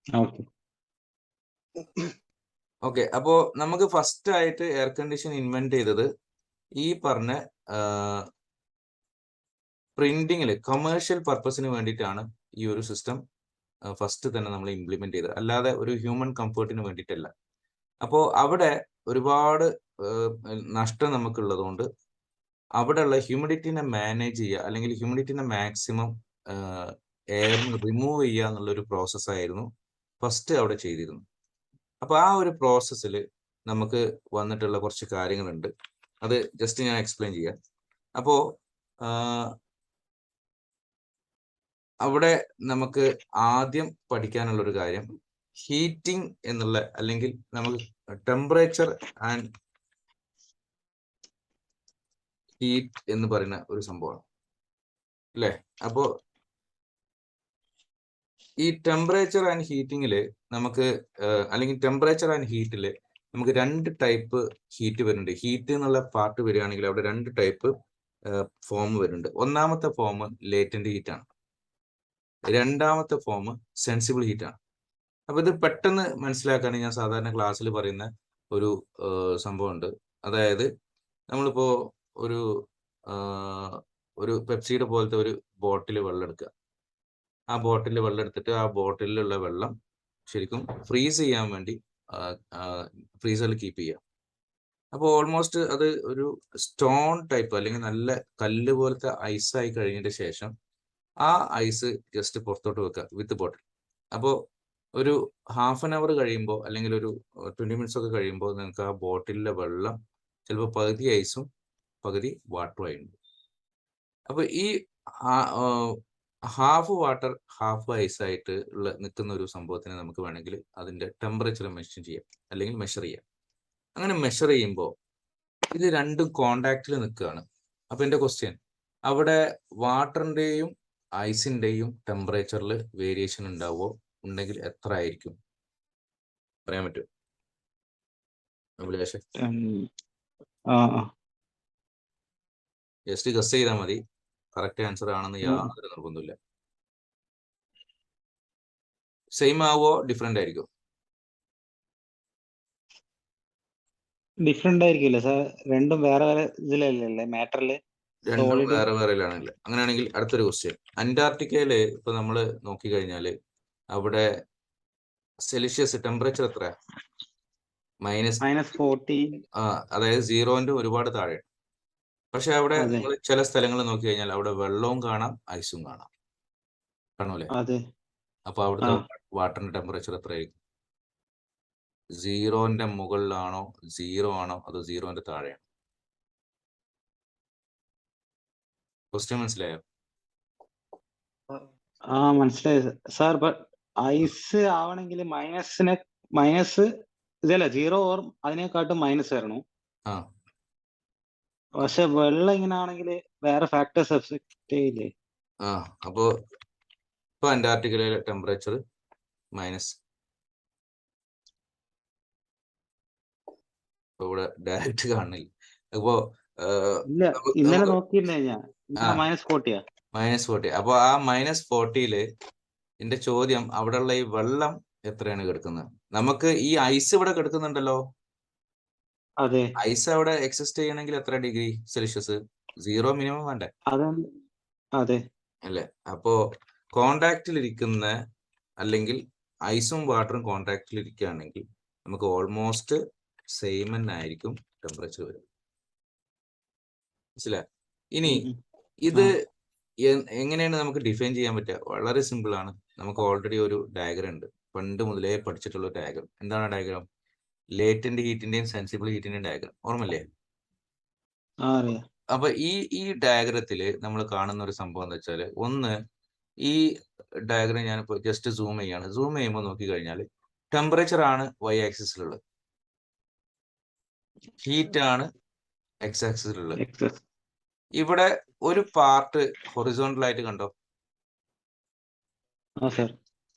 Okay. Okay, അപ്പോ നമുക്ക് first ആയിട്ട് എയർ കണ്ടീഷൻ ഇൻവെന്റ് ചെയ്തത് ഈ പറഞ്ഞ പ്രിന്റിങ്ങിൽ കൊമേഴ്ഷ്യൽ പർപ്പസിന് വേണ്ടിയിട്ടാണ് ഈ ഒരു സിസ്റ്റം ഫസ്റ്റ് തന്നെ നമ്മൾ ഇംപ്ലിമെന്റ് ചെയ്തത്, അല്ലാതെ ഒരു ഹ്യൂമൻ കംഫർട്ടിന് വേണ്ടിയിട്ടല്ല. അപ്പോൾ അവിടെ ഒരുപാട് നഷ്ടം നമുക്കുള്ളതുകൊണ്ട് അവിടെയുള്ള ഹ്യൂമിഡിറ്റിനെ മാനേജ് ചെയ്യുക, അല്ലെങ്കിൽ ഹ്യൂമിഡിറ്റിനെ മാക്സിമം എയറിന് റിമൂവ് ചെയ്യുക എന്നുള്ളൊരു പ്രോസസ്സായിരുന്നു ഫസ്റ്റ് അവിടെ ചെയ്തിരുന്നു. അപ്പോൾ ആ ഒരു പ്രോസസ്സിൽ നമുക്ക് വന്നിട്ടുള്ള കുറച്ച് കാര്യങ്ങളുണ്ട്, അത് ജസ്റ്റ് ഞാൻ എക്സ്പ്ലെയിൻ ചെയ്യാം. അപ്പോൾ അവിടെ നമുക്ക് ആദ്യം പഠിക്കാനുള്ളൊരു കാര്യം ഹീറ്റിംഗ് എന്നുള്ള, അല്ലെങ്കിൽ നമുക്ക് ടെമ്പറേച്ചർ ആൻഡ് ഹീറ്റ് എന്ന് പറയുന്ന ഒരു സംഭവമാണ് അല്ലേ. അപ്പോ ഈ ടെമ്പറേച്ചർ ആൻഡ് ഹീറ്റിങ്ങില് നമുക്ക് അല്ലെങ്കിൽ ടെമ്പറേച്ചർ ആൻഡ് ഹീറ്റില് നമുക്ക് രണ്ട് ടൈപ്പ് ഹീറ്റ് വരുന്നുണ്ട്. ഹീറ്റ് എന്നുള്ള പാർട്ട് വരികയാണെങ്കിൽ അവിടെ രണ്ട് ടൈപ്പ് ഫോം വരുന്നുണ്ട്. ഒന്നാമത്തെ ഫോം ലേറ്റന്റ് ഹീറ്റ് ആണ്, രണ്ടാമത്തെ ഫോം സെൻസിബിൾ ഹീറ്റ് ആണ്. അപ്പൊ ഇത് പെട്ടെന്ന് മനസ്സിലാക്കാൻ ഞാൻ സാധാരണ ക്ലാസ്സിൽ പറയുന്ന ഒരു സംഭവമുണ്ട്. അതായത് നമ്മളിപ്പോ ഒരു ഒരു പെപ്സിയുടെ പോലത്തെ ഒരു ബോട്ടിൽ വെള്ളം എടുക്കുക. ആ ബോട്ടിൽ വെള്ളം എടുത്തിട്ട് ആ ബോട്ടിലുള്ള വെള്ളം ശരിക്കും ഫ്രീസ് ചെയ്യാൻ വേണ്ടി ഫ്രീസറിൽ കീപ്പ് ചെയ്യുക. അപ്പോൾ ഓൾമോസ്റ്റ് അത് ഒരു സ്റ്റോൺ ടൈപ്പ് അല്ലെങ്കിൽ നല്ല കല്ല് പോലത്തെ ഐസായി കഴിഞ്ഞതിന് ശേഷം ആ ഐസ് ജസ്റ്റ് പുറത്തോട്ട് വെക്കുക വിത്ത് ബോട്ടിൽ. അപ്പോൾ ഒരു ഹാഫ് ആൻ അവർ കഴിയുമ്പോൾ അല്ലെങ്കിൽ ഒരു 20 മിനിറ്റ്സ് ഒക്കെ കഴിയുമ്പോൾ നിങ്ങൾക്ക് ആ ബോട്ടിലെ വെള്ളം ചിലപ്പോൾ പകുതി ഐസും പകുതി വാട്ടറും ആയിട്ടുണ്ട്. അപ്പൊ ഈ ഹാഫ് വാട്ടർ ഹാഫ് ഐസ് ആയിട്ട് ഉള്ള നിൽക്കുന്ന ഒരു സംഭവത്തിനെ നമുക്ക് വേണമെങ്കിൽ അതിന്റെ ടെമ്പറേച്ചർ മെഷർ ചെയ്യാം, അല്ലെങ്കിൽ മെഷർ ചെയ്യാം. അങ്ങനെ മെഷർ ചെയ്യുമ്പോൾ ഇത് രണ്ടും കോണ്ടാക്റ്റിൽ നിൽക്കുകയാണ്. അപ്പൊ എന്റെ ക്വസ്റ്റ്യൻ, അവിടെ വാട്ടറിന്റെയും ഐസിന്റെയും ടെമ്പറേച്ചറിൽ വേരിയേഷൻ ഉണ്ടാവോ? ഉണ്ടെങ്കിൽ എത്ര ആയിരിക്കും പറയാൻ പറ്റുമോ? അഭിലാഷ് ജസ്റ്റ് ഗസ് ചെയ്താൽ മതി, കറക്റ്റ് ആൻസർ ആണെന്ന് യാതൊരു നിർബന്ധമില്ല. സെയിം ആവോ ഡിഫറെന്റ് ആയിരിക്കും? ഡിഫറെന്റ് ആയിരിക്കില്ല സാർ, രണ്ടും വേറെ വേറെ ഇതിലല്ലേ മാറ്ററില്, രണ്ടും വേറെ വേറെയിലാണല്ലേ. അങ്ങനെയാണെങ്കിൽ അടുത്തൊരു ക്വസ്റ്റ്യൻ, അന്റാർട്ടിക്കയില് ഇപ്പൊ നമ്മള് നോക്കിക്കഴിഞ്ഞാല് അവിടെ സെൽഷ്യസ് ടെമ്പറേച്ചർ എത്ര? -40. അതായത് സീറോന്റെ ഒരുപാട് താഴെ. പക്ഷെ അവിടെ നിങ്ങൾ ചില സ്ഥലങ്ങൾ നോക്കി കഴിഞ്ഞാൽ അവിടെ വെള്ളവും കാണാം ഐസും കാണാം, കാണൂലേ? അപ്പൊ അവിടുത്തെ വാട്ടറിന്റെ ടെമ്പറേച്ചർ എത്രയായിരിക്കും? സീറോന്റെ മുകളിലാണോ, സീറോ ആണോ, അതോ സീറോന്റെ താഴെയാണോ? ക്വസ്റ്റ്യൻ മനസ്സിലായോ? മനസ്സിലായി സാർ. ഐസ് ആവണമെങ്കിൽ മൈനസ് ഇതല്ല, 0 ഓർ അതിനെക്കാട്ടും മൈനസ് വരണം. പക്ഷെ വെള്ളം ഇങ്ങനെ ആണെങ്കിൽ വേറെ ഫാക്ടേഴ്സ് എഫക്ട് ചെയ്യില്ലേ? അപ്പോ ഇപ്പൊ അന്റാർട്ടിക്കയിലെ ടെമ്പറേച്ചർ മൈനസ്, ഇവിടെ ഡയറക്റ്റ് കാണില്ല. അപ്പോ ഇന്നലെ നോക്കിയിരുന്നേ ഞാൻ, -40. അപ്പൊ ആ -40 എന്റെ ചോദ്യം, അവിടെയുള്ള ഈ വെള്ളം എത്രയാണ് കിടക്കുന്നത്? നമുക്ക് ഈ ഐസ് ഇവിടെ കിടക്കുന്നുണ്ടല്ലോ, ഐസ് അവിടെ എക്സിസ്റ്റ് ചെയ്യണമെങ്കിൽ എത്ര ഡിഗ്രി സെൽഷ്യസ്? 0 മിനിമം വേണ്ടേ? അല്ലേ? അപ്പോ കോണ്ടാക്റ്റിൽ ഇരിക്കുന്ന, അല്ലെങ്കിൽ ഐസും വാട്ടറും കോണ്ടാക്റ്റിൽ ഇരിക്കുകയാണെങ്കിൽ നമുക്ക് ഓൾമോസ്റ്റ് സെയിം തന്നെ ആയിരിക്കും ടെമ്പറേച്ചർ വരും. മനസ്സിലായി? ഇനി ഇത് എങ്ങനെയാണ് നമുക്ക് ഡിഫൈൻ ചെയ്യാൻ പറ്റുക? വളരെ സിമ്പിൾ ആണ്. നമുക്ക് ഓൾറെഡി ഒരു ഡയഗ്രം ഉണ്ട്, പണ്ട് മുതലേ പഠിച്ചിട്ടുള്ള ഡയഗ്രം. എന്താണ് ഡയഗ്രം? ലേറ്റന്റ് ഹീറ്റിന്റെയും സെൻസിബിൾ ഹീറ്റിന്റെയും ഡയഗ്രം, ഓർമ്മല്ലേ? അപ്പൊ ഈ ഡയഗ്രത്തില് നമ്മൾ കാണുന്ന ഒരു സംഭവം എന്താ വെച്ചാല്, ഒന്ന് ഈ ഡയഗ്രം ഞാനിപ്പോ ജസ്റ്റ് സൂം ചെയ്യാണ്. സൂം ചെയ്യുമ്പോൾ നോക്കി കഴിഞ്ഞാൽ ടെമ്പറേച്ചർ ആണ് y ആക്സിസിലുള്ളത്, ഹീറ്റ് ആണ് x ആക്സിസിലുള്ളത്. ഇവിടെ ഒരു പാർട്ട് ഹൊറിസോണ്ടൽ ആയിട്ട് കണ്ടോ?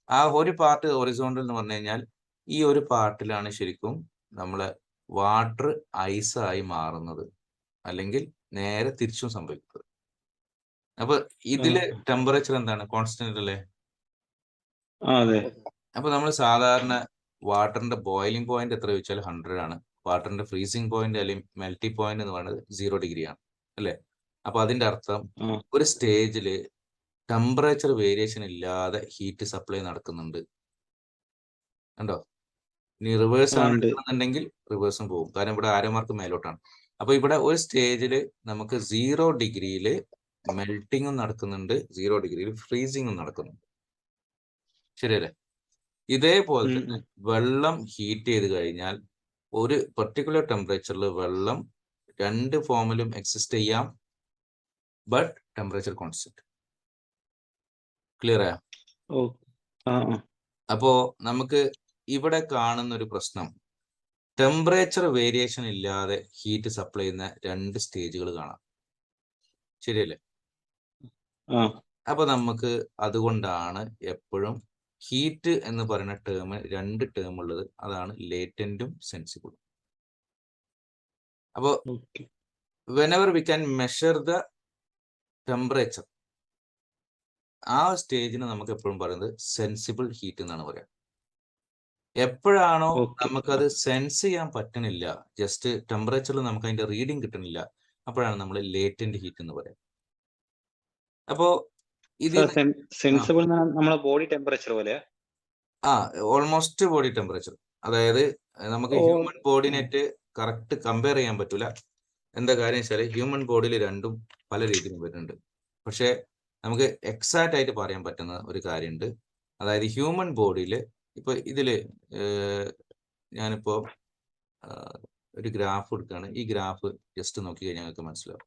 ആ ഒരു പാർട്ട് ഹൊറിസോണ്ടൽ എന്ന് പറഞ്ഞു കഴിഞ്ഞാൽ ഈ ഒരു പാർട്ടിലാണ് ശരിക്കും നമ്മളെ വാട്ടർ ഐസ് ആയി മാറുന്നത്, അല്ലെങ്കിൽ നേരെ തിരിച്ചും സംഭവിക്കുന്നത്. അപ്പൊ ഇതില് ടെമ്പറേച്ചർ എന്താണ്? കോൺസ്റ്റന്റ് അല്ലേ? അപ്പൊ നമ്മൾ സാധാരണ വാട്ടറിന്റെ ബോയിലിംഗ് പോയിന്റ് എത്ര ചോദിച്ചാൽ 100 ആണ്. വാട്ടറിന്റെ ഫ്രീസിംഗ് പോയിന്റ് അല്ലെങ്കിൽ മെൽറ്റിംഗ് പോയിന്റ് എന്ന് പറയുന്നത് 0 ഡിഗ്രി ആണ്, അല്ലേ? അപ്പൊ അതിന്റെ അർത്ഥം ആ ഒരു സ്റ്റേജില് ടെമ്പറേച്ചർ വേരിയേഷൻ ഇല്ലാതെ ഹീറ്റ് സപ്ലൈ നടക്കുന്നുണ്ട്. കണ്ടോ? ഇനി റിവേഴ്സ് ആ, ആണ് ഉണ്ട്. എടുക്കുന്നുണ്ടെങ്കിൽ റിവേഴ്സും പോകും, കാരണം ഇവിടെ ആരോ മാർക്ക് മേലോട്ടാണ്. അപ്പൊ ഇവിടെ ഒരു സ്റ്റേജിൽ നമുക്ക് 0 ഡിഗ്രിയിൽ മെൽറ്റിങ്ങും നടക്കുന്നുണ്ട്, 0 ഡിഗ്രിയിൽ ഫ്രീസിങ്ങും നടക്കുന്നുണ്ട്. ശരിയല്ലേ? ഇതേപോലെ ഉം, തന്നെ ഉം. വെള്ളം ഹീറ്റ് ചെയ്ത് കഴിഞ്ഞാൽ ഒരു പെർട്ടിക്കുലർ ടെമ്പറേച്ചറിൽ വെള്ളം രണ്ട് ഫോമിലും എക്സിസ്റ്റ് ചെയ്യാം, ബട്ട് ടെമ്പറേച്ചർ കോൺസ്റ്റന്റ്. ക്ലിയർ ആയോ? ഓ ആ ആ അപ്പോ നമുക്ക് ഇവിടെ കാണുന്ന ഒരു പ്രശ്നം, ടെമ്പറേച്ചർ വേരിയേഷൻ ഇല്ലാതെ ഹീറ്റ് സപ്ലൈ ചെയ്യുന്ന രണ്ട് സ്റ്റേജുകൾ കാണാം. ശരിയല്ലേ? ആ അപ്പൊ നമുക്ക് അതുകൊണ്ടാണ് എപ്പോഴും ഹീറ്റ് എന്ന് പറയുന്ന ടേം രണ്ട് ടേം ഉള്ളത്. അതാണ് ലേറ്റന്റും സെൻസിബിളും. അപ്പോൾ okay. whenever we can measure the temperature, ആ സ്റ്റേജിന് നമുക്ക് എപ്പോഴും പറയുന്നത് സെൻസിബിൾ ഹീറ്റ് എന്നാണ് പറയുക. എപ്പോഴാണോ ഓക്കെ. നമുക്കത് സെൻസ് ചെയ്യാൻ പറ്റണില്ല, ജസ്റ്റ് ടെമ്പറേച്ചറിൽ നമുക്ക് അതിന്റെ റീഡിങ് കിട്ടണില്ല, അപ്പോഴാണ് നമ്മൾ ലേറ്റന്റ് ഹീറ്റ് എന്ന് പറയുക. അപ്പോ സാർ, ഇതിന് സെൻസിബിൾ നമ്മളെ ബോഡി ടെമ്പറേച്ചർ പോലെയാ? Almost body temperature. അതായത് നമുക്ക് ഓ ഹ്യൂമൻ ആ ബോഡിനായിട്ട് കറക്റ്റ് കമ്പയർ ചെയ്യാൻ പറ്റൂല. എന്താ കാര്യം വെച്ചാൽ ഹ്യൂമൻ ബോഡിയിൽ രണ്ടും പല രീതിയിലും വരുന്നുണ്ട്. പക്ഷെ നമുക്ക് എക്സാക്റ്റ് ആയിട്ട് പറയാൻ പറ്റുന്ന ഒരു കാര്യമുണ്ട്. അതായത് ഹ്യൂമൻ ബോഡിയിൽ ഇപ്പൊ ഇതില് ഞാനിപ്പോ ഒരു ഗ്രാഫ് എടുക്കുകയാണ്. ഈ ഗ്രാഫ് ജസ്റ്റ് നോക്കി കഴിഞ്ഞാൽ നിങ്ങൾക്ക് മനസ്സിലാവും.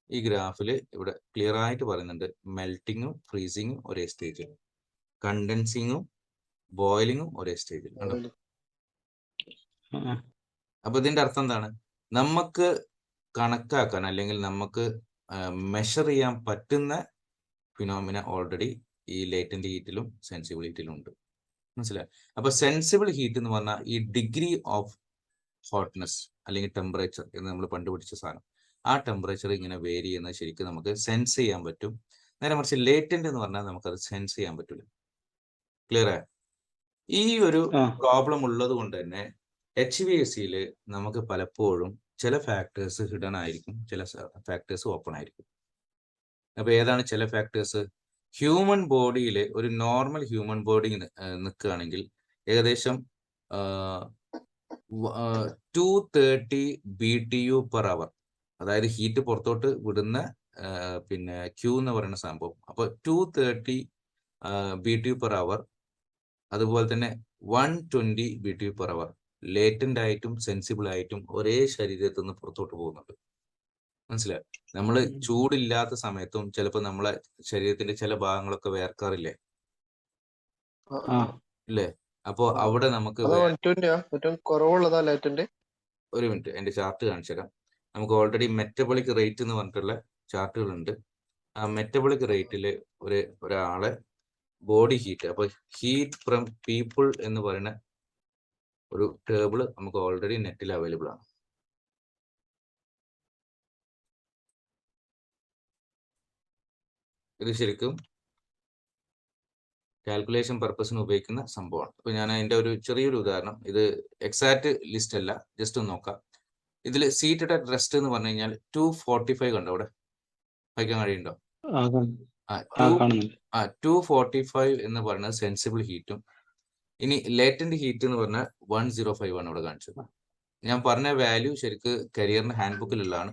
ഈ ഗ്രാഫിൽ ഇവിടെ ക്ലിയർ ആയിട്ട് പറയുന്നുണ്ട് മെൽറ്റിങ്ങും ഫ്രീസിങ്ങും ഒരേ സ്റ്റേജിൽ, കണ്ടൻസിങ്ങും ബോയിലിങ്ങും ഒരേ സ്റ്റേജിൽ. കണ്ടോ? ആ അപ്പൊ ഇതിന്റെ അർത്ഥം എന്താണ്? നമുക്ക് കണക്കാക്കാൻ അല്ലെങ്കിൽ നമുക്ക് മെഷർ ചെയ്യാൻ പറ്റുന്ന ഫിനോമിന ഓൾറെഡി ഈ ലേറ്റന്റ് ഹീറ്റിലും സെൻസിബിൾ ഹീറ്റിലും ഉണ്ട്. മനസ്സിലായി? അപ്പൊ സെൻസിബിൾ ഹീറ്റ് എന്ന് പറഞ്ഞാൽ ഈ ഡിഗ്രി ഓഫ് ഹോട്ട്നെസ് അല്ലെങ്കിൽ ടെമ്പറേച്ചർ എന്ന് നമ്മൾ കണ്ടുപിടിച്ച സാധനം, ആ ടെമ്പറേച്ചർ ഇങ്ങനെ വേരി ചെയ്യുന്നത് ശരിക്കും നമുക്ക് സെൻസ് ചെയ്യാൻ പറ്റും. നേരെ മറിച്ച് ലേറ്റന്റ് എന്ന് പറഞ്ഞാൽ നമുക്കത് സെൻസ് ചെയ്യാൻ പറ്റില്ല. ക്ലിയർ ആയോ? ഈ ഒരു ആ പ്രോബ്ലം ഉള്ളത് കൊണ്ട് തന്നെ HVACയിൽ നമുക്ക് പലപ്പോഴും ചില ഫാക്ടേഴ്സ് ഹിഡൻ ആയിരിക്കും, ചില ഫാക്ടേഴ്സ് ഓപ്പൺ ആയിരിക്കും. അപ്പൊ ഏതാണ് ചില ഫാക്ടേഴ്സ്? ഹ്യൂമൻ ബോഡിയിൽ ഒരു നോർമൽ ഹ്യൂമൻ ബോഡി നിൽക്കുകയാണെങ്കിൽ ഏകദേശം 230 BTU per hour, അതായത് ഹീറ്റ് പുറത്തോട്ട് വിടുന്ന പിന്നെ ക്യൂ എന്ന് പറയുന്ന സംഭവം. അപ്പൊ 230 BTU per hour, അതുപോലെ തന്നെ 120 BTU per hour ലേറ്റന്റ് ആയിട്ടും സെൻസിബിൾ ആയിട്ടും ഒരേ ശരീരത്തിൽ നിന്ന് പുറത്തോട്ട് പോകുന്നുണ്ട്. മനസ്സിലായോ? നമ്മൾ ചൂടില്ലാത്ത സമയത്തും ചിലപ്പോൾ നമ്മളെ ശരീരത്തിന്റെ ചില ഭാഗങ്ങളൊക്കെ വേർക്കാറില്ലേ? ആ ഇല്ലേ? അപ്പോ അവിടെ നമുക്ക് അത് 120 ഏറ്റവും കുറവുള്ളതാ ലേറ്റന്റ്. ഒരു മിനിറ്റ്, എന്റെ ചാർട്ട് കാണിച്ചു തരാം. നമുക്ക് ഓൾറെഡി മെറ്റബോളിക് റേറ്റ് എന്ന് പറഞ്ഞിട്ടുള്ള ചാർട്ടുകൾ ഉണ്ട്. ആ മെറ്റബോളിക് റേറ്റിൽ ഒരാളെ ബോഡി ഹീറ്റ്, അപ്പൊ ഹീറ്റ് ഫ്രം പീപ്പിൾ എന്ന് പറയുന്ന ഒരു ടേബിൾ നമുക്ക് ഓൾറെഡി നെറ്റിൽ അവൈലബിൾ ആണ്. ഇത് ശരിക്കും കാൽക്കുലേഷൻ പർപ്പസിന് ഉപയോഗിക്കുന്ന സംഭവമാണ്. അപ്പൊ ഞാൻ അതിന്റെ ഒരു ചെറിയൊരു ഉദാഹരണം, ഇത് എക്സാക്ട് ലിസ്റ്റ് അല്ല, ജസ്റ്റ് ഒന്ന് നോക്കാം. ഇതിൽ സീറ്റഡ് അറ്റ് റെസ്റ്റ് എന്ന് പറഞ്ഞു കഴിഞ്ഞാൽ 245 കണ്ടോ? അവിടെ വായിക്കാൻ കഴിയുണ്ടോ? ആ കാണുന്നുണ്ട്. 245 എന്ന് പറയുന്നത് സെൻസിബിൾ ഹീറ്റും, ഇനി ലേറ്റന്റ് ഹീറ്റ് എന്ന് പറഞ്ഞാൽ 105 ആണ് ഇവിടെ കാണിച്ചത്. ഞാൻ പറഞ്ഞ വാല്യൂ ശരിക്ക് കരിയറിന്റെ ഹാൻഡ് ബുക്കിലുള്ളതാണ്.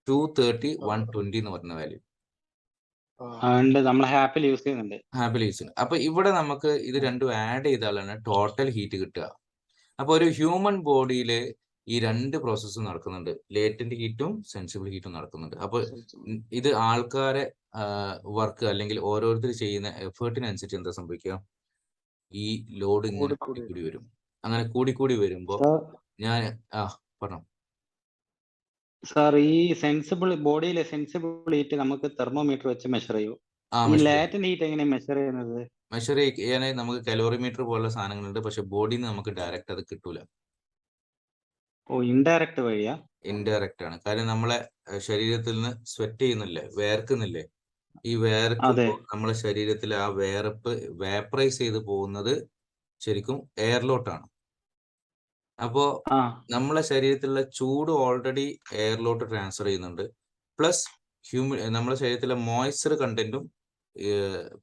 230 120 എന്ന് പറഞ്ഞ വാല്യൂ ഉണ്ട്, നമ്മൾ ഹാപ്പിൽ യൂസ് ചെയ്യുന്നുണ്ട്. ഹാപ്പിൽ യൂസ് ചെയ്യുന്നത്. അപ്പൊ ഇവിടെ നമുക്ക് ഇത് രണ്ടും ആഡ് ചെയ്താലാണ് ടോട്ടൽ ഹീറ്റ് കിട്ടുക. അപ്പൊ ഒരു ഹ്യൂമൻ ബോഡിയിൽ ഈ രണ്ട് പ്രോസസ്സും നടക്കുന്നുണ്ട്, ലേറ്റന്റ് ഹീറ്റും സെൻസിബിൾ ഹീറ്റും നടക്കുന്നുണ്ട്. അപ്പൊ ഇത് ആൾക്കാരെ വർക്ക് അല്ലെങ്കിൽ ഓരോരുത്തർ ചെയ്യുന്ന എഫേർട്ടിനനുസരിച്ച് എന്താ സംഭവിക്കുക? ഈ ലോഡ് ഇങ്ങനെ കൂടി വരും. അങ്ങനെ കൂടി വരുമ്പോ ഞാൻ പറഞ്ഞു സാർ, ഈ ബോഡിയിലെ സെൻസിബിൾ ഹീറ്റ് നമുക്ക് തെർമോമീറ്റർ വെച്ച് മെഷർ ചെയ്യും. ഈ ലാറ്റന്റ് ഹീറ്റ് എങ്ങനെ മെഷർ ചെയ്യുന്നത്? മെഷർ ചെയ്യാനായി നമുക്ക് കലോറിമീറ്റർ പോലുള്ള സാധനങ്ങളുണ്ട്, പക്ഷെ ബോഡിയിൽ നിന്ന് നമുക്ക് ഡയറക്റ്റ് അത് കിട്ടൂല. ഓ, ഇൻഡയറക്റ്റ് വഴിയാ? ഇൻഡയറക്റ്റ് ആണ്. കാര്യം നമ്മളെ ശരീരത്തിൽ നിന്ന് സ്വെറ്റ് ചെയ്യുന്നില്ലേ, വേർക്കുന്നില്ലേ? ഈ വേർക്കുമ്പോൾ നമ്മളെ ശരീരത്തിൽ ആ വേർപ്പ് വേപ്പറൈസ് ചെയ്ത് പോകുന്നത് ശരിക്കും എയറിലോട്ടാണ്. അപ്പോ നമ്മളെ ശരീരത്തിലുള്ള ചൂട് ഓൾറെഡി എയറിലോട്ട് ട്രാൻസ്ഫർ ചെയ്യുന്നുണ്ട്. പ്ലസ് നമ്മുടെ ശരീരത്തിലെ മോയ്സ്ചർ കണ്ടന്റും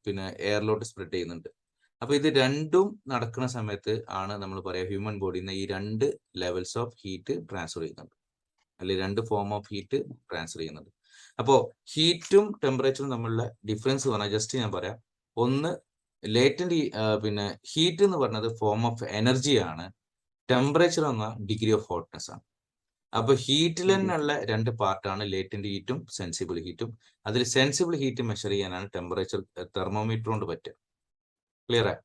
പിന്നെ എയറിലോട്ട് സ്പ്രെഡ് ചെയ്യുന്നുണ്ട്. അപ്പൊ ഇത് രണ്ടും നടക്കുന്ന സമയത്ത് ആണ് നമ്മൾ പറയാ ഹ്യൂമൻ ബോഡിന്ന് ഈ 2 ലെവൽസ് ഓഫ് ഹീറ്റ് ട്രാൻസ്ഫർ ചെയ്യുന്നുണ്ട്, അല്ലെങ്കിൽ 2 ഫോം ഓഫ് ഹീറ്റ് ട്രാൻസ്ഫർ ചെയ്യുന്നുണ്ട്. അപ്പോ ഹീറ്റും ടെമ്പറേച്ചറും തമ്മിലുള്ള ഡിഫറൻസ് പറഞ്ഞാൽ ജസ്റ്റ് ഞാൻ പറയാം. ഒന്ന് ലേറ്റന്റ് പിന്നെ ഹീറ്റ് എന്ന് പറഞ്ഞത് ഫോം ഓഫ് എനർജിയാണ്, ടെമ്പറേച്ചർ എന്ന ഡിഗ്രി ഓഫ് ഹോട്ട്നെസ് ആണ്. അപ്പൊ ഹീറ്റിൽ തന്നെയുള്ള 2 പാർട്ടാണ് ലേറ്റന്റ് ഹീറ്റും സെൻസിബിൾ ഹീറ്റും. അതിൽ സെൻസിബിൾ ഹീറ്റ് മെഷർ ചെയ്യാനാണ് ടെമ്പറേച്ചർ തെർമോമീറ്റർ കൊണ്ട് പറ്റുക. ക്ലിയർ ആയി?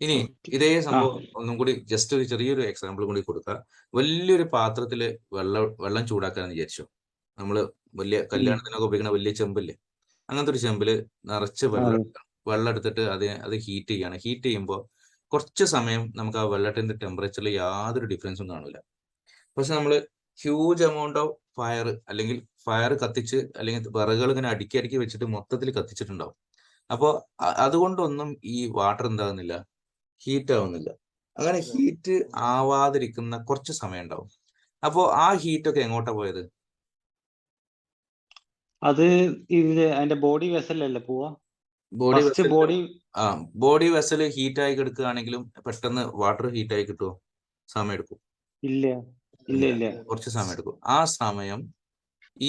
ഇനി ഇതേ സംഭവം ഒന്നും കൂടി ജസ്റ്റ് ഒരു ചെറിയൊരു എക്സാമ്പിൾ കൂടി കൊടുക്കുക. വലിയൊരു പാത്രത്തില് വെള്ളം ചൂടാക്കാന്ന് വിചാരിച്ചു. നമ്മള് വലിയ കല്യാണത്തിനൊക്കെ ഉപയോഗിക്കുന്ന വലിയ ചെമ്പില്ലേ, അങ്ങനത്തെ ഒരു ചെമ്പില് നിറച്ച് വെള്ളം എടുത്തിട്ട് അത് ഹീറ്റ് ചെയ്യാണ്. ഹീറ്റ് ചെയ്യുമ്പോൾ കുറച്ച് സമയം നമുക്ക് ആ വെള്ളത്തിന്റെ ടെമ്പറേച്ചറിൽ യാതൊരു ഡിഫറൻസും കാണില്ല. പക്ഷെ നമ്മൾ ഹ്യൂജ് എമൗണ്ട് ഓഫ് ഫയർ അല്ലെങ്കിൽ ഫയർ കത്തിച്ച് അല്ലെങ്കിൽ വിറകുകൾ ഇങ്ങനെ അടുക്കി വെച്ചിട്ട് മൊത്തത്തിൽ കത്തിച്ചിട്ടുണ്ടാവും. അപ്പോൾ അതുകൊണ്ടൊന്നും ഈ വാട്ടർ എന്താകുന്നില്ല, ഹീറ്റ് ആവുന്നില്ല. അങ്ങനെ ഹീറ്റ് ആവാതിരിക്കുന്ന കുറച്ച് സമയം ഉണ്ടാവും. അപ്പോ ആ ഹീറ്റ് ഒക്കെ എങ്ങോട്ടാ പോയത്? അത് അതിന്റെ ബോഡി വെസലല്ലേ പോവാ? Body first vessel body body vessel heat ആയി കിടക്കുകയാണെങ്കിലും പെട്ടെന്ന് വാട്ടർ ഹീറ്റ് ആയി കിട്ടുമോ? സമയം എടുക്കും. ഇല്ല ഇല്ല ഇല്ല കുറച്ച് സമയം എടുക്കും. ആ സമയം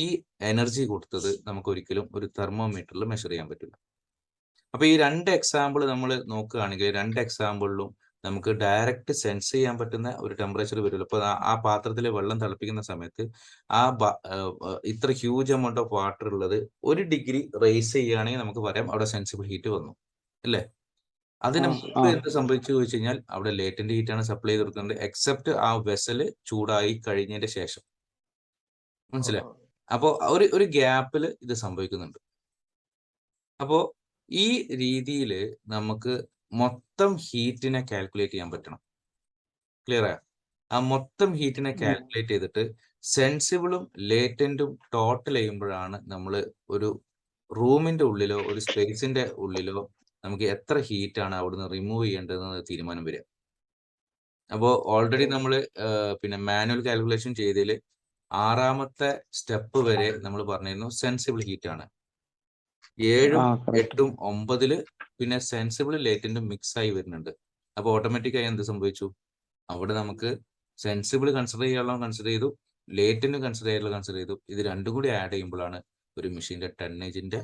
ഈ എനർജി കൊടുത്തത് നമുക്ക് ഒരിക്കലും ഒരു തെർമോമീറ്ററിൽ മെഷർ ചെയ്യാൻ പറ്റില്ല. അപ്പൊ ഈ 2 എക്സാമ്പിൾ നമ്മൾ നോക്കുകയാണെങ്കിൽ 2 എക്സാമ്പിളിലും നമുക്ക് ഡയറക്റ്റ് സെൻസ് ചെയ്യാൻ പറ്റുന്ന ഒരു ടെമ്പറേച്ചർ വരുമല്ലോ. ഇപ്പൊ ആ പാത്രത്തിൽ വെള്ളം തിളപ്പിക്കുന്ന സമയത്ത് ഇത്ര ഹ്യൂജ് എമൗണ്ട് ഓഫ് വാട്ടർ ഉള്ളത് 1 ഡിഗ്രി റേസ് ചെയ്യുകയാണെങ്കിൽ നമുക്ക് പറയാം അവിടെ സെൻസിബിൾ ഹീറ്റ് വന്നു, അല്ലേ? അതിന് മുമ്പ് എന്ത് സംഭവിച്ചു ചോദിച്ചു കഴിഞ്ഞാൽ അവിടെ ലേറ്റന്റ് ഹീറ്റ് ആണ് സപ്ലൈ ചെയ്ത് കൊടുക്കുന്നത്, എക്സെപ്റ്റ് ആ വെസല് ചൂടായി കഴിഞ്ഞതിന്റെ ശേഷം. മനസ്സിലായി? അപ്പോ ഒരു ഗ്യാപ്പിൽ ഇത് സംഭവിക്കുന്നുണ്ട്. അപ്പോ ഈ രീതിയിൽ നമുക്ക് മൊത്തം ഹീറ്റിനെ കാൽക്കുലേറ്റ് ചെയ്യാൻ പറ്റണം. ക്ലിയർ ആയോ? ആ മൊത്തം ഹീറ്റിനെ കാൽക്കുലേറ്റ് ചെയ്തിട്ട് സെൻസിബിളും ലേറ്റന്റും ടോട്ടൽ ചെയ്യുമ്പോഴാണ് നമ്മൾ ഒരു റൂമിന്റെ ഉള്ളിലോ ഒരു സ്പേസിന്റെ ഉള്ളിലോ നമുക്ക് എത്ര ഹീറ്റ് ആണ് അവിടുന്ന് റിമൂവ് ചെയ്യേണ്ടതെന്ന് തീരുമാനം വരിക. അപ്പോൾ ഓൾറെഡി നമ്മൾ പിന്നെ മാനുവൽ കാൽക്കുലേഷൻ ചെയ്തതിൽ 6ാമത്തെ സ്റ്റെപ്പ് വരെ നമ്മൾ പറഞ്ഞിരുന്നു സെൻസിബിൾ ഹീറ്റ് ആണ്. 7ഉം 8ഉം 9ല് പിന്നെ സെൻസിബിൾ ലേറ്റന്റും മിക്സ് ആയി വരുന്നുണ്ട്. അപ്പോൾ ഓട്ടോമാറ്റിക്കായി എന്ത് സംഭവിച്ചു? അവിടെ നമുക്ക് സെൻസിബിൾ കൺസിഡർ കൺസിഡർ ചെയ്തു, ലേറ്റന്റ് കൺസിഡർ ചെയ്തു. ഇത് രണ്ടും കൂടി ആഡ് ചെയ്യുമ്പോഴാണ് ഒരു മെഷീന്റെ ടണ്ണേജിന്റെ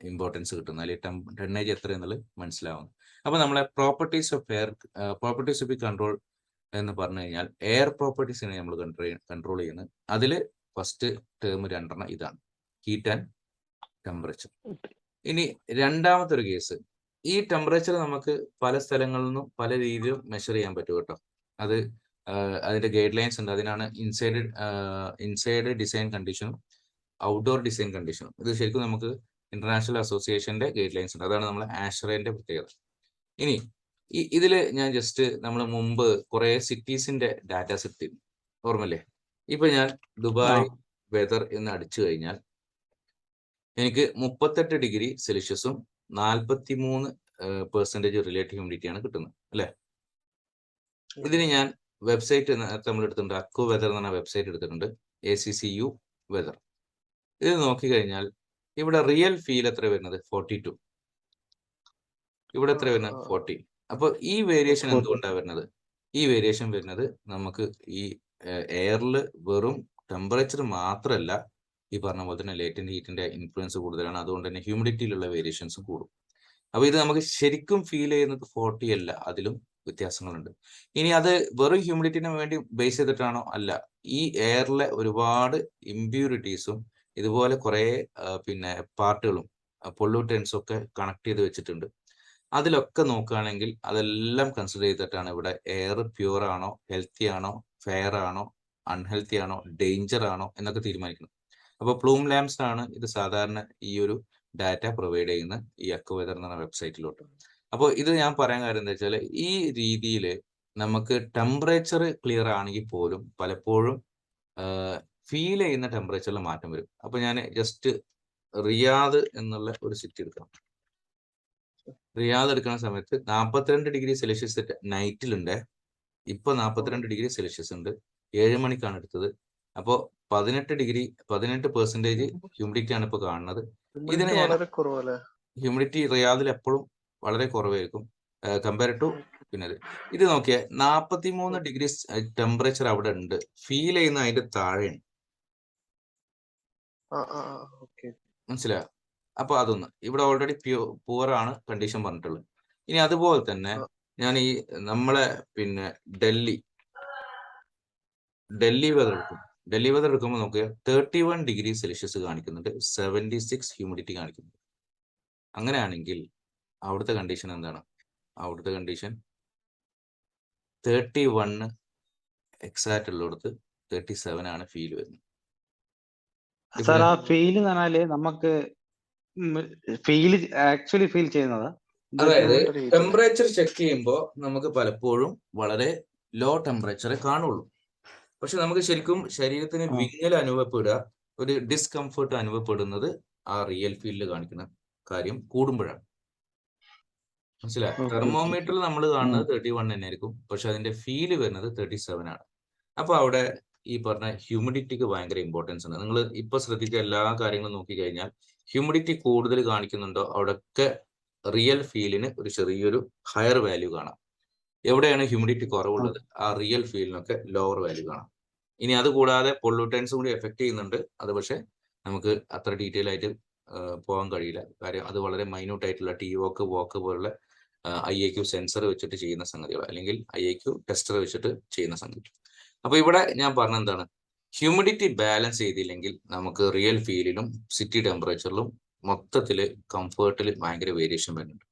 ഇമ്പോർട്ടൻസ് കിട്ടുന്നത്, അല്ലെങ്കിൽ ടണ്ണേജ് എത്ര എന്നുള്ളത് മനസ്സിലാവുന്നത്. അപ്പൊ നമ്മളെ പ്രോപ്പർട്ടീസ് ഓഫ് കൺട്രോൾ എന്ന് പറഞ്ഞു കഴിഞ്ഞാൽ എയർ പ്രോപ്പർട്ടീസിനെ നമ്മൾ കൺട്രോൾ ചെയ്യുന്നത്. അതിൽ ഫസ്റ്റ് ടേം 2 ഇതാണ്, ഹീറ്റ് ആൻഡ് ടെമ്പറേച്ചർ. ഇനി രണ്ടാമത്തെ ഒരു കേസ്, ഈ ടെമ്പറേച്ചർ നമുക്ക് പല സ്ഥലങ്ങളിൽ നിന്നും പല രീതിയിലും മെഷർ ചെയ്യാൻ പറ്റും കേട്ടോ. അത് അതിന്റെ ഗൈഡ് ലൈൻസ് ഉണ്ട്. അതിനാണ് ഇൻസൈഡ് ഡിസൈൻ കണ്ടീഷനും ഔട്ട്ഡോർ ഡിസൈൻ കണ്ടീഷനും. ഇത് ശരിക്കും നമുക്ക് ഇന്റർനാഷണൽ അസോസിയേഷന്റെ ഗൈഡ് ലൈൻസ് ഉണ്ട്. അതാണ് നമ്മളെ ആഷറേന്റെ പ്രത്യേകത. ഇനി ഇതിൽ ഞാൻ ജസ്റ്റ് നമ്മൾ മുമ്പ് കുറെ സിറ്റീസിന്റെ ഡാറ്റാസ് എടുത്തിരുന്നു, ഓർമ്മല്ലേ? ഇപ്പൊ ഞാൻ ദുബായ് വെതർ എന്ന് അടിച്ചു കഴിഞ്ഞാൽ എനിക്ക് 38 ഡിഗ്രി സെൽഷ്യസും 43% റിലേറ്റീവ് ഹ്യൂമിഡിറ്റിയാണ് കിട്ടുന്നത്, അല്ലെ? ഇതിന് ഞാൻ വെബ്സൈറ്റ് നമ്മൾ എടുത്തിട്ടുണ്ട്, അക്കു വെതർ എന്ന് പറഞ്ഞ വെബ്സൈറ്റ് എടുത്തിട്ടുണ്ട്, ACCU വെതർ. ഇത് നോക്കിക്കഴിഞ്ഞാൽ ഇവിടെ റിയൽ ഫീൽ എത്ര വരുന്നത്? 42. ഇവിടെ എത്ര വരുന്നത്? 40. അപ്പൊ ഈ വേരിയേഷൻ എന്തുകൊണ്ടാണ് വരുന്നത്? ഈ വേരിയേഷൻ വരുന്നത് നമുക്ക് ഈ എയറിൽ വെറും ടെമ്പറേച്ചർ മാത്രമല്ല, ഈ പറഞ്ഞ പോലെ തന്നെ ലേറ്റന്റ് ഹീറ്റിന്റെ ഇൻഫ്ലുവൻസ് കൂടുതലാണ്. അതുകൊണ്ട് തന്നെ ഹ്യൂമിഡിറ്റിയിലുള്ള വേരിയേഷൻസ് കൂടും. അപ്പൊ ഇത് നമുക്ക് ശരിക്കും ഫീൽ ചെയ്യുന്നത് 40 അല്ല, അതിലും വ്യത്യാസങ്ങളുണ്ട്. ഇനി അത് വെറും ഹ്യൂമിഡിറ്റിനെ വേണ്ടി ബേസ് ചെയ്തിട്ടാണോ? അല്ല. ഈ എയറിലെ ഒരുപാട് ഇമ്പ്യൂരിറ്റീസും ഇതുപോലെ കുറെ പിന്നെ പാർട്ടുകളും പൊള്യൂട്ടൻസും ഒക്കെ കണക്ട് ചെയ്ത് വെച്ചിട്ടുണ്ട്. അതിലൊക്കെ നോക്കുകയാണെങ്കിൽ അതെല്ലാം കൺസിഡർ ചെയ്തിട്ടാണ് ഇവിടെ എയർ പ്യൂർ ആണോ, ഹെൽത്തി ആണോ, ഫെയർ ആണോ, അൺഹെൽത്തി ആണോ, ഡേഞ്ചർ ആണോ എന്നൊക്കെ തീരുമാനിക്കുന്നത്. അപ്പോൾ പ്ലൂം ലാംപ്സ് ആണ് ഇത് സാധാരണ ഈ ഒരു ഡാറ്റ പ്രൊവൈഡ് ചെയ്യുന്ന ഈ അക്വവെതർ എന്ന വെബ്സൈറ്റിലോട്ട്. അപ്പോൾ ഇത് ഞാൻ പറയാൻ കാര്യം എന്താ വെച്ചാൽ ഈ രീതിയിൽ നമുക്ക് ടെമ്പറേച്ചർ ക്ലിയർ ആണെങ്കിൽ പോലും പലപ്പോഴും ഫീൽ ചെയ്യുന്ന ടെമ്പറേച്ചറിൽ മാറ്റം വരും. അപ്പോൾ ഞാൻ ജസ്റ്റ് റിയാദ് എന്നുള്ള ഒരു സിറ്റി എടുക്കാം. റിയാദ് എടുക്കുന്ന സമയത്ത് 42 ഡിഗ്രി സെൽഷ്യസ് നൈറ്റിലുണ്ട്. ഇപ്പൊ 42 ഡിഗ്രി സെൽഷ്യസ് ഉണ്ട്. 7 മണിക്കാണ് എടുത്തത്. അപ്പോൾ 18% ഹ്യൂമിഡിറ്റി ആണ് ഇപ്പൊ കാണുന്നത്. ഇതിന് ഞാൻ വളരെ കുറവല്ലേ? ഹ്യൂമിഡിറ്റി റിയാദിൽ എപ്പോഴും വളരെ കുറവായിരിക്കും കമ്പയർ ടു പിന്നെ ഇത് നോക്കിയേ 43 ഡിഗ്രി ടെമ്പറേച്ചർ അവിടെ ഉണ്ട്. ഫീൽ ചെയ്യുന്ന അതിന്റെ താഴെയാണ്. മനസ്സിലായോ? അപ്പൊ അതൊന്ന് ഇവിടെ ഓൾറെഡി പുവർ ആണ് കണ്ടീഷൻ പറഞ്ഞിട്ടുള്ളത്. ഇനി അതുപോലെ തന്നെ ഞാൻ ഈ നമ്മളെ പിന്നെ ഡൽഹി വെതർ എടുക്കും. ഡൽഹി വെതർ എടുക്കുമ്പോൾ നോക്കുക 31 ഡിഗ്രി സെൽഷ്യസ് കാണിക്കുന്നുണ്ട്, 76 ഹ്യൂമിഡിറ്റി കാണിക്കുന്നുണ്ട്. അങ്ങനെയാണെങ്കിൽ അവിടുത്തെ കണ്ടീഷൻ എന്താണ്? അവിടുത്തെ കണ്ടീഷൻ 31 എക്സാക്ട് ഉള്ളിടത്ത് 37 ആണ് ഫീൽ വരുന്നത്. സാർ ആ ഫീൽ എന്ന് പറഞ്ഞാല് നമുക്ക് ആക്ച്വലി ഫീൽ ചെയ്യുന്നത്, അതായത് ടെമ്പറേച്ചർ ചെക്ക് ചെയ്യുമ്പോൾ നമുക്ക് പലപ്പോഴും വളരെ ലോ ടെമ്പറേച്ചറെ കാണുള്ളൂ. പക്ഷെ നമുക്ക് ശരിക്കും ശരീരത്തിന് വിങ്ങൽ അനുഭവപ്പെടുക, ഒരു ഡിസ്കംഫർട്ട് അനുഭവപ്പെടുന്നത് ആ റിയൽ ഫീൽഡിൽ കാണിക്കുന്ന കാര്യം കൂടുമ്പോഴാണ്. മനസ്സിലായി? തെർമോമീറ്ററിൽ നമ്മൾ കാണുന്നത് 31 തന്നെ ആയിരിക്കും, പക്ഷെ അതിന്റെ ഫീല് വരുന്നത് 37 ആണ്. അപ്പൊ അവിടെ ഈ പറഞ്ഞ ഹ്യൂമിഡിറ്റിക്ക് ഭയങ്കര ഇമ്പോർട്ടൻസ് ഉണ്ട്. നിങ്ങൾ ഇപ്പൊ ശ്രദ്ധിച്ച എല്ലാ കാര്യങ്ങളും നോക്കിക്കഴിഞ്ഞാൽ ഹ്യൂമിഡിറ്റി കൂടുതൽ കാണിക്കുന്നുണ്ടോ അവിടെയൊക്കെ റിയൽ ഫീലിന് ഒരു ചെറിയൊരു ഹയർ വാല്യൂ കാണാം. എവിടെയാണ് ഹ്യൂമിഡിറ്റി കുറവുള്ളത് ആ റിയൽ ഫീലിനൊക്കെ ലോവർ വാല്യൂ കാണാം. ഇനി അത് കൂടാതെ പൊള്യൂട്ടൻസും കൂടി എഫക്ട് ചെയ്യുന്നുണ്ട്. അത് പക്ഷെ നമുക്ക് അത്ര ഡീറ്റെയിൽ ആയിട്ട് പോകാൻ കഴിയില്ല. കാര്യം അത് വളരെ മൈന്യൂട്ട് ആയിട്ടുള്ള വോക്ക് പോലുള്ള IAQ സെൻസർ വെച്ചിട്ട് ചെയ്യുന്ന സംഗതികൾ, അല്ലെങ്കിൽ IAQ ടെസ്റ്റർ വെച്ചിട്ട് ചെയ്യുന്ന സംഗതി. അപ്പൊ ഇവിടെ ഞാൻ പറഞ്ഞ എന്താണ്, ഹ്യൂമിഡിറ്റി ബാലൻസ് ചെയ്തില്ലെങ്കിൽ നമുക്ക് റിയൽ ഫീലിലും സിറ്റി ടെമ്പറേച്ചറിലും മൊത്തത്തില് കംഫേർട്ടിൽ ഭയങ്കര വേരിയേഷൻ വരുന്നുണ്ട്.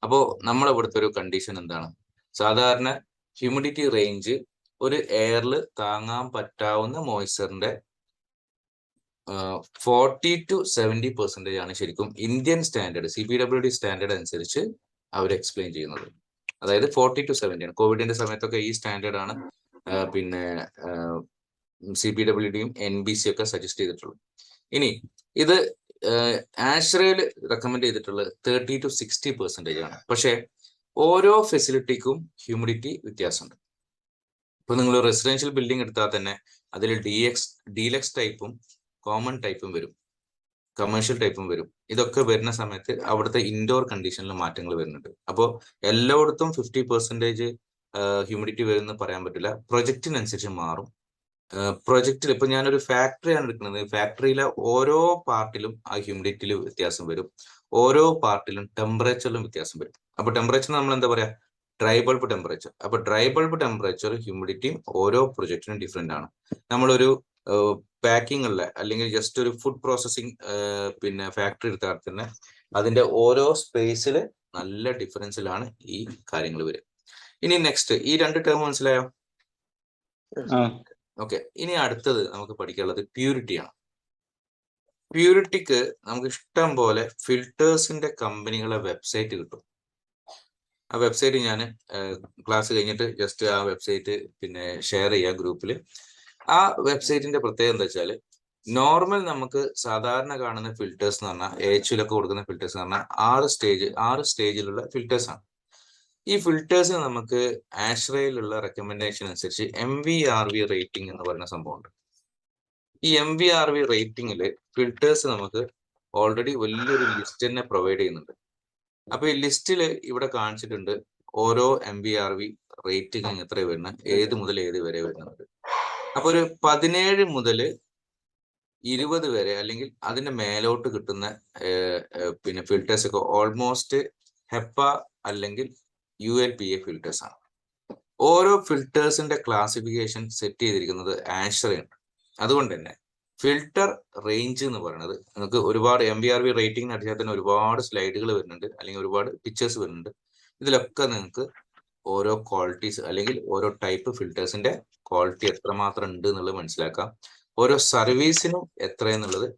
അപ്പോൾ നമ്മളെ ഇവിടുത്തെ ഒരു കണ്ടീഷൻ എന്താണ്? സാധാരണ ഹ്യൂമിഡിറ്റി റേഞ്ച് ഒരു എയറിൽ താങ്ങാൻ പറ്റാവുന്ന മോയ്സ്ചറിന്റെ 40 to 70% ആണ് ശരിക്കും ഇന്ത്യൻ സ്റ്റാൻഡേർഡ് CPWD സ്റ്റാൻഡേർഡ് അനുസരിച്ച് അവർ എക്സ്പ്ലെയിൻ ചെയ്യുന്നത്. അതായത് 40 to 70 ആണ്. കോവിഡിന്റെ സമയത്തൊക്കെ ഈ സ്റ്റാൻഡേർഡ് ആണ് പിന്നെ CPWDയും NBC ഒക്കെ സജസ്റ്റ് ചെയ്തിട്ടുള്ളത്. ഇനി ഇത് ആശ്രയിൽ റെക്കമെൻഡ് ചെയ്തിട്ടുള്ളത് 30 to 60% ആണ്. പക്ഷെ ഓരോ ഫെസിലിറ്റിക്കും ഹ്യൂമിഡിറ്റി വ്യത്യാസമുണ്ട്. ഇപ്പൊ നിങ്ങൾ റെസിഡൻഷ്യൽ ബിൽഡിംഗ് എടുത്താൽ തന്നെ അതിൽ ഡീലക്സ് ടൈപ്പും കോമൺ ടൈപ്പും വരും, കമേഴ്ഷ്യൽ ടൈപ്പും വരും. ഇതൊക്കെ വരുന്ന സമയത്ത് അവിടുത്തെ ഇൻഡോർ കണ്ടീഷനിൽ മാറ്റങ്ങൾ വരുന്നുണ്ട്. അപ്പോൾ എല്ലായിടത്തും 50% ഹ്യൂമിഡിറ്റി വരുമെന്ന് പറയാൻ പറ്റില്ല. പ്രൊജക്റ്റിനനുസരിച്ച് മാറും. പ്രൊജക്റ്റിൽ ഇപ്പൊ ഞാനൊരു ഫാക്ടറിയാണ് എടുക്കുന്നത്. ഫാക്ടറിയിലെ ഓരോ പാർട്ടിലും ആ ഹ്യൂമിഡിറ്റിയിൽ വ്യത്യാസം വരും, ഓരോ പാർട്ടിലും ടെമ്പറേച്ചറിലും വ്യത്യാസം വരും. അപ്പൊ ടെമ്പറേച്ചർ നമ്മൾ എന്താ പറയാ, ഡ്രൈ ബൾബ് ടെമ്പറേച്ചർ. അപ്പൊ ഡ്രൈ ബൾബ് ടെമ്പറേച്ചർ ഹ്യൂമിഡിറ്റിയും ഓരോ പ്രൊജക്റ്റിനും ഡിഫറെന്റ് ആണ്. നമ്മളൊരു പാക്കിംഗ് അല്ലെങ്കിൽ ജസ്റ്റ് ഒരു ഫുഡ് പ്രോസസ്സിംഗ് പിന്നെ ഫാക്ടറി എടുത്താൽ തന്നെ അതിന്റെ ഓരോ സ്പേസിൽ നല്ല ഡിഫറൻസിലാണ് ഈ കാര്യങ്ങൾ വരിക. ഇനി നെക്സ്റ്റ് ഈ 2 ടേം മനസ്സിലായോ? ഓക്കെ. ഇനി അടുത്തത് നമുക്ക് പഠിക്കാനുള്ളത് പ്യൂരിറ്റിയാണ്. പ്യൂരിറ്റിക്ക് നമുക്ക് ഇഷ്ടം പോലെ ഫിൽറ്റേഴ്സിന്റെ കമ്പനികളെ വെബ്സൈറ്റ് കിട്ടും. ആ വെബ്സൈറ്റ് ഞാൻ ക്ലാസ് കഴിഞ്ഞിട്ട് ജസ്റ്റ് ആ വെബ്സൈറ്റ് പിന്നെ ഷെയർ ചെയ്യാം ഗ്രൂപ്പിൽ. ആ വെബ്സൈറ്റിന്റെ പ്രത്യേകത എന്താ വെച്ചാൽ, നോർമൽ നമുക്ക് സാധാരണ കാണുന്ന ഫിൽറ്റേഴ്സ് എന്ന് പറഞ്ഞാൽ AHUലൊക്കെ കൊടുക്കുന്ന ഫിൽറ്റേഴ്സ് എന്ന് പറഞ്ഞാൽ 6 സ്റ്റേജിലുള്ള ഫിൽറ്റേഴ്സ് ആണ്. ഈ ഫിൽറ്റേഴ്സ് നമുക്ക് ആശ്രയിലുള്ള റെക്കമെൻഡേഷൻ അനുസരിച്ച് MVRV റേറ്റിംഗ് എന്ന് പറയുന്ന സംഭവമുണ്ട്. ഈ MVRV റേറ്റിംഗിൽ ഫിൽറ്റേഴ്സ് നമുക്ക് ഓൾറെഡി വലിയൊരു ലിസ്റ്റ് തന്നെ പ്രൊവൈഡ് ചെയ്യുന്നുണ്ട്. അപ്പൊ ഈ ലിസ്റ്റിൽ ഇവിടെ കാണിച്ചിട്ടുണ്ട് ഓരോ MVRV റേറ്റിംഗ് എത്ര വരുന്നത്, ഏത് മുതൽ ഏത് വരെ വരുന്നത്. അപ്പൊ ഒരു 17 മുതൽ 20 വരെ അല്ലെങ്കിൽ അതിന്റെ മേലോട്ട് കിട്ടുന്ന പിന്നെ ഫിൽറ്റേഴ്സ് ഒക്കെ ഓൾമോസ്റ്റ് ഹെപ്പ അല്ലെങ്കിൽ ULPA ഫിൽറ്റേഴ്സ് ആണ്. ഓരോ ഫിൽറ്റേഴ്സിന്റെ ക്ലാസിഫിക്കേഷൻ സെറ്റ് ചെയ്തിരിക്കുന്നത് ആശ്രയാണ്. അതുകൊണ്ട് തന്നെ ഫിൽട്ടർ റേഞ്ച് എന്ന് പറയുന്നത് നമുക്ക് ഒരുപാട് MVRV റേറ്റിംഗ് അടിച്ചാൽ തന്നെ ഒരുപാട് സ്ലൈഡുകൾ വരുന്നുണ്ട്, അല്ലെങ്കിൽ ഒരുപാട് പിക്ചേഴ്സ് വരുന്നുണ്ട്. ഇതിലൊക്കെ നിങ്ങൾക്ക് ഓരോ ക്വാളിറ്റീസ് അല്ലെങ്കിൽ ഓരോ ടൈപ്പ് ഫിൽറ്റേഴ്സിന്റെ ക്വാളിറ്റി എത്രമാത്രം ഉണ്ട് എന്നുള്ളത് മനസ്സിലാക്കാം. ഓരോ സർവീസിനും എത്ര എന്നുള്ളത്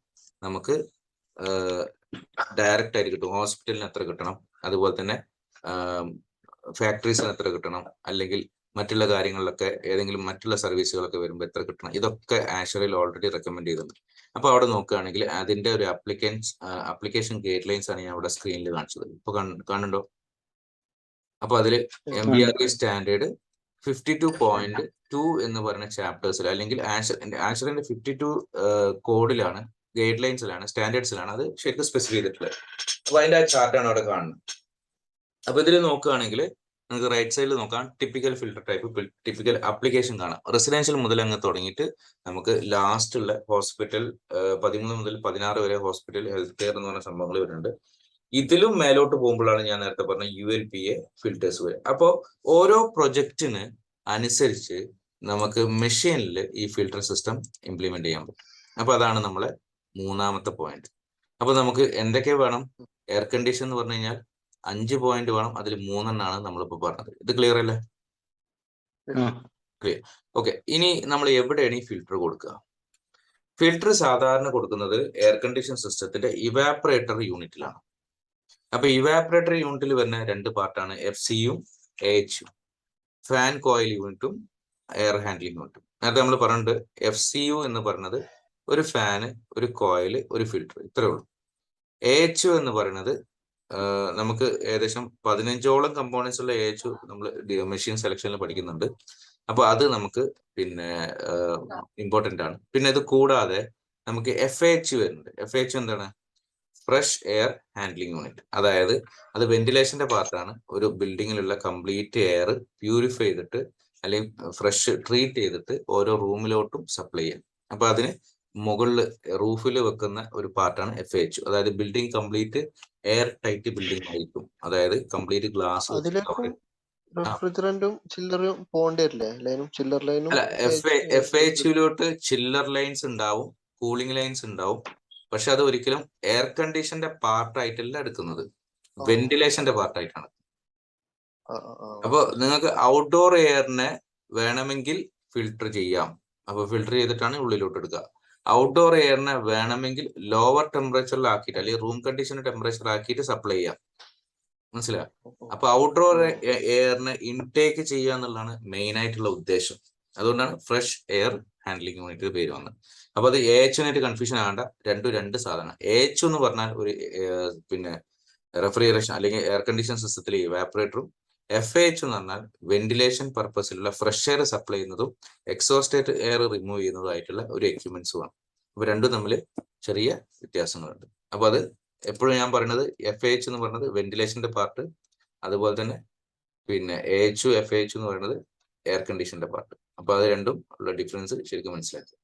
നമുക്ക് ഡയറക്റ്റ് ആയിട്ട് കിട്ടും. ഹോസ്പിറ്റലിന് എത്ര കിട്ടണം, അതുപോലെ തന്നെ ഫാക്ടറീസിന് എത്ര കിട്ടണം, അല്ലെങ്കിൽ മറ്റുള്ള കാര്യങ്ങളിലൊക്കെ ഏതെങ്കിലും മറ്റുള്ള സർവീസുകളൊക്കെ വരുമ്പോൾ എത്ര കിട്ടണം, ഇതൊക്കെ ആഷറിൽ ഓൾറെഡി റെക്കമെൻഡ് ചെയ്തിട്ടുണ്ട്. അപ്പൊ അവിടെ നോക്കുകയാണെങ്കിൽ അതിന്റെ ഒരു ആപ്ലിക്കേഷൻ ഗൈഡ് ലൈൻസ് ആണ് ഞാൻ അവിടെ സ്ക്രീനിൽ കാണിച്ചത്. ഇപ്പൊ കാണുന്നുണ്ടോ? അപ്പൊ അതിൽ MBRE സ്റ്റാൻഡേർഡ് 52.2 എന്ന് പറഞ്ഞ ചാപ്റ്റേഴ്സിൽ, അല്ലെങ്കിൽ ആഷറിന്റെ 52 കോഡിലാണ്, ഗൈഡ് ലൈൻസിലാണ്, സ്റ്റാൻഡേർഡ്സിലാണ് അത് ശരിക്കും സ്പെസിഫൈ ചെയ്തിട്ടുള്ളത്. അപ്പൊ അതിന്റെ ആ ചാർട്ടാണ് അവിടെ കാണുന്നത്. അപ്പൊ ഇതിൽ നോക്കുകയാണെങ്കിൽ നമുക്ക് റൈറ്റ് സൈഡിൽ നോക്കാം, typical filter type, typical application കാണാം. റെസിഡൻഷ്യൽ മുതൽ അങ്ങ് തുടങ്ങിയിട്ട് നമുക്ക് ലാസ്റ്റ് ഉള്ള ഹോസ്പിറ്റൽ 13 മുതൽ 16 വരെ ഹോസ്പിറ്റൽ, ഹെൽത്ത് കെയർ എന്ന് പറഞ്ഞ സംഭവങ്ങൾ വരുന്നുണ്ട്. ഇതിലും മേലോട്ട് പോകുമ്പോഴാണ് ഞാൻ നേരത്തെ പറഞ്ഞ ULPA ഫിൽറ്റേഴ്സ് വരും. അപ്പോൾ ഓരോ പ്രൊജക്റ്റിന് അനുസരിച്ച് നമുക്ക് മെഷീനിൽ ഈ ഫിൽട്ടർ സിസ്റ്റം ഇംപ്ലിമെന്റ് ചെയ്യാൻ പറ്റും. അപ്പൊ അതാണ് നമ്മളെ മൂന്നാമത്തെ പോയിന്റ്. അപ്പൊ നമുക്ക് എന്തൊക്കെ വേണം? എയർ കണ്ടീഷൻ എന്ന് പറഞ്ഞു കഴിഞ്ഞാൽ 5 പോയിന്റ് വേണം, അതിൽ 3 നമ്മളിപ്പോ പറഞ്ഞത്. ഇത് ക്ലിയർ അല്ലേ? ക്ലിയർ. ഓക്കെ. ഇനി നമ്മൾ എവിടെയാണ് ഈ ഫിൽട്ടർ കൊടുക്കുക? ഫിൽട്ടർ സാധാരണ കൊടുക്കുന്നത് എയർ കണ്ടീഷൻ സിസ്റ്റത്തിന്റെ ഇവാപ്പറേറ്റർ യൂണിറ്റിലാണ്. അപ്പൊ ഇവാപ്പറേറ്റർ യൂണിറ്റിൽ വരുന്ന 2 പാർട്ടാണ് FCയും AHയും, ഫാൻ കോയിൽ യൂണിറ്റും എയർ ഹാൻഡ്ലിംഗ് യൂണിറ്റും. നേരത്തെ നമ്മൾ പറഞ്ഞിട്ട് FCU എന്ന് പറയുന്നത് ഒരു ഫാന്, ഒരു കോയിൽ, ഒരു ഫിൽട്ടർ, ഇത്രേ ഉള്ളൂ. AHU എന്ന് പറയുന്നത് നമുക്ക് ഏകദേശം 15ഓളം കമ്പോണൻസ് ഉള്ള AHU നമ്മൾ മെഷീൻ സെലക്ഷനിൽ പഠിക്കുന്നുണ്ട്. അപ്പൊ അത് നമുക്ക് പിന്നെ ഇമ്പോർട്ടന്റ് ആണ്. പിന്നെ ഇത് കൂടാതെ നമുക്ക് FHU വരുന്നുണ്ട്. FHU എന്താണ്? Fresh air handling unit. അതായത് അത് വെന്റിലേഷന്റെ പാർട്ടാണ്. ഒരു ബിൽഡിങ്ങിലുള്ള കംപ്ലീറ്റ് എയർ പ്യൂരിഫൈ ചെയ്തിട്ട് അല്ലെങ്കിൽ ഫ്രഷ് ട്രീറ്റ് ചെയ്തിട്ട് ഓരോ റൂമിലോട്ടും സപ്ലൈ ചെയ്യാം. അപ്പൊ അതിന് മുകളിൽ റൂഫിൽ വെക്കുന്ന ഒരു പാർട്ടാണ് FHU. അതായത് building complete air tight building ആയിരിക്കും. അതായത് കംപ്ലീറ്റ് ഗ്ലാസ്. റെഫ്രിജറന്റും ചില്ലറും പോകേണ്ടി വരില്ലേ? ലൈനും ചില്ലർ ലൈനും. അല്ല, FHUലോട്ട് ചില്ലർ ലൈൻസ് ഉണ്ടാവും, കൂളിംഗ് ലൈൻസ് ഉണ്ടാവും. പക്ഷെ അത് ഒരിക്കലും എയർ കണ്ടീഷന്റെ പാർട്ടായിട്ടല്ല എടുക്കുന്നത്, വെന്റിലേഷന്റെ പാർട്ടായിട്ടാണ്. അപ്പൊ നിങ്ങൾക്ക് ഔട്ട്ഡോർ എയറിനെ വേണമെങ്കിൽ ഫിൽട്ടർ ചെയ്യാം. അപ്പൊ ഫിൽട്ടർ ചെയ്തിട്ടാണ് ഉള്ളിലോട്ട് എടുക്കുക. ഔട്ട്ഡോർ എയറിനെ വേണമെങ്കിൽ ലോവർ ടെമ്പറേച്ചറിൽ ആക്കിയിട്ട്, അല്ലെങ്കിൽ റൂം കണ്ടീഷൻ ടെമ്പറേച്ചർ ആക്കിയിട്ട് സപ്ലൈ ചെയ്യാം. മനസ്സിലായോ? അപ്പൊ ഔട്ട്ഡോർ എയറിനെ ഇൻടേക്ക് ചെയ്യുക എന്നുള്ളതാണ് മെയിൻ ആയിട്ടുള്ള ഉദ്ദേശം. അതുകൊണ്ടാണ് ഫ്രഷ് എയർ ഹാൻഡ്ലിംഗ് യൂണിറ്റ് പേര് വന്നത്. അപ്പൊ അത് AHനായിട്ട് കൺഫ്യൂഷൻ ആകണ്ട. രണ്ട് സാധനം. AH എന്ന് പറഞ്ഞാൽ ഒരു പിന്നെ റെഫ്രിജറേഷൻ അല്ലെങ്കിൽ എയർ കണ്ടീഷൻ സിസ്റ്റത്തിലെ ഇവാപ്പറേറ്ററും, FH എന്ന് പറഞ്ഞാൽ വെന്റിലേഷൻ പർപ്പസിലുള്ള ഫ്രഷ് എയർ സപ്ലൈ ചെയ്യുന്നതും എക്സോസ്റ്റേറ്റ് എയർ റിമൂവ് ചെയ്യുന്നതുമായിട്ടുള്ള ഒരു എക്യുപ്മെന്റ്സുമാണ്. അപ്പൊ രണ്ടും തമ്മിൽ ചെറിയ വ്യത്യാസങ്ങളുണ്ട്. അപ്പൊ അത് എപ്പോഴും ഞാൻ പറയുന്നത് FH എന്ന് പറയുന്നത് വെന്റിലേഷന്റെ പാർട്ട്, അതുപോലെ തന്നെ പിന്നെ AHU FH എന്ന് പറയുന്നത് എയർ കണ്ടീഷന്റെ പാർട്ട്. അപ്പൊ അത് രണ്ടും ഉള്ള ഡിഫറൻസ് ശരിക്കും മനസ്സിലാക്കുക.